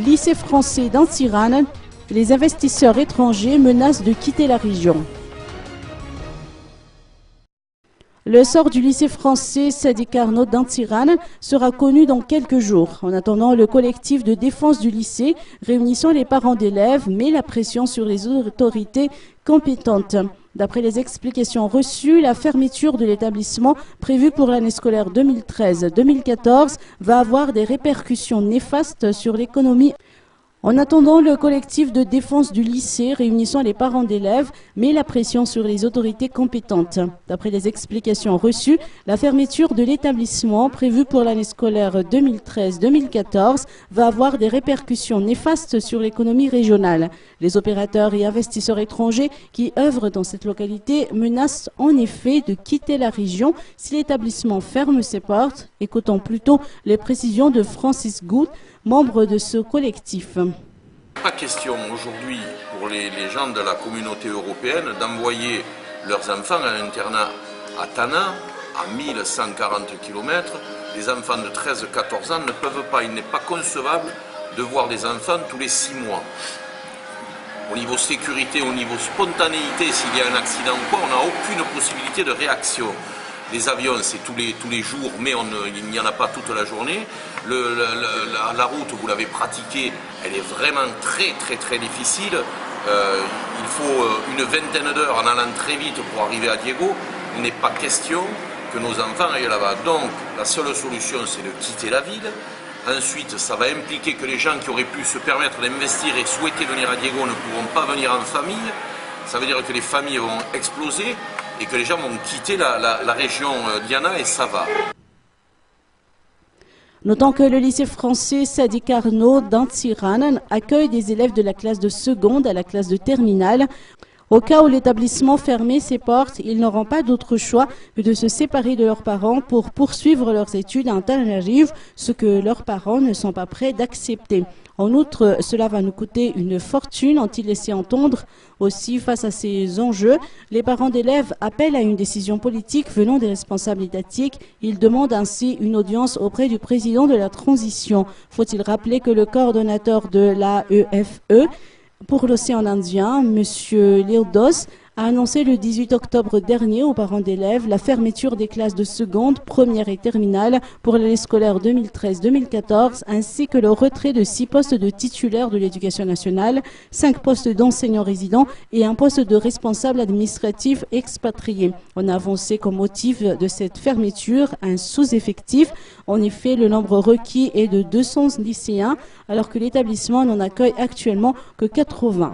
lycée français d'Antsiran, les investisseurs étrangers menacent de quitter la région. Le sort du lycée français Sadi Carnot d'Antsiran sera connu dans quelques jours. En attendant, le collectif de défense du lycée, réunissant les parents d'élèves, met la pression sur les autorités compétentes. D'après les explications reçues, la fermeture de l'établissement prévue pour l'année scolaire 2013-2014 va avoir des répercussions néfastes sur l'économie. En attendant, le collectif de défense du lycée, réunissant les parents d'élèves, met la pression sur les autorités compétentes. D'après les explications reçues, la fermeture de l'établissement prévue pour l'année scolaire 2013-2014 va avoir des répercussions néfastes sur l'économie régionale. Les opérateurs et investisseurs étrangers qui œuvrent dans cette localité menacent en effet de quitter la région si l'établissement ferme ses portes. Écoutons plutôt les précisions de Francis Good, membre de ce collectif. Pas question aujourd'hui pour les gens de la communauté européenne d'envoyer leurs enfants à un internat à Tana, à 1140 km. Les enfants de 13-14 ans ne peuvent pas, il n'est pas concevable de voir des enfants tous les 6 mois. Au niveau sécurité, au niveau spontanéité, s'il y a un accident ou quoi, on n'a aucune possibilité de réaction. Les avions, c'est tous les jours, mais il n'y en a pas toute la journée. La route, vous l'avez pratiquée, elle est vraiment très difficile. Il faut une vingtaine d'heures en allant très vite pour arriver à Diego. Il n'est pas question que nos enfants aillent là-bas. Donc, la seule solution, c'est de quitter la ville. Ensuite, ça va impliquer que les gens qui auraient pu se permettre d'investir et souhaiter venir à Diego ne pourront pas venir en famille. Ça veut dire que les familles vont exploser et que les gens vont quitter la région Diana et ça va. Notons que le lycée français Sadi Carnot d'Antsiran accueille des élèves de la classe de seconde à la classe de terminale. Au cas où l'établissement fermait ses portes, ils n'auront pas d'autre choix que de se séparer de leurs parents pour poursuivre leurs études à Tel-Aviv, ce que leurs parents ne sont pas prêts d'accepter. En outre, cela va nous coûter une fortune, ont-ils laissé entendre. Aussi, face à ces enjeux, les parents d'élèves appellent à une décision politique venant des responsables étatiques. Ils demandent ainsi une audience auprès du président de la transition. Faut-il rappeler que le coordonnateur de l'AEFE pour l'océan Indien, M. Leodos, a annoncé le 18 octobre dernier aux parents d'élèves la fermeture des classes de seconde, première et terminale pour l'année scolaire 2013-2014, ainsi que le retrait de 6 postes de titulaires de l'éducation nationale, 5 postes d'enseignants résidents et un poste de responsable administratif expatrié. On a avancé comme motif de cette fermeture un sous-effectif. En effet, le nombre requis est de 200 lycéens, alors que l'établissement n'en accueille actuellement que 80.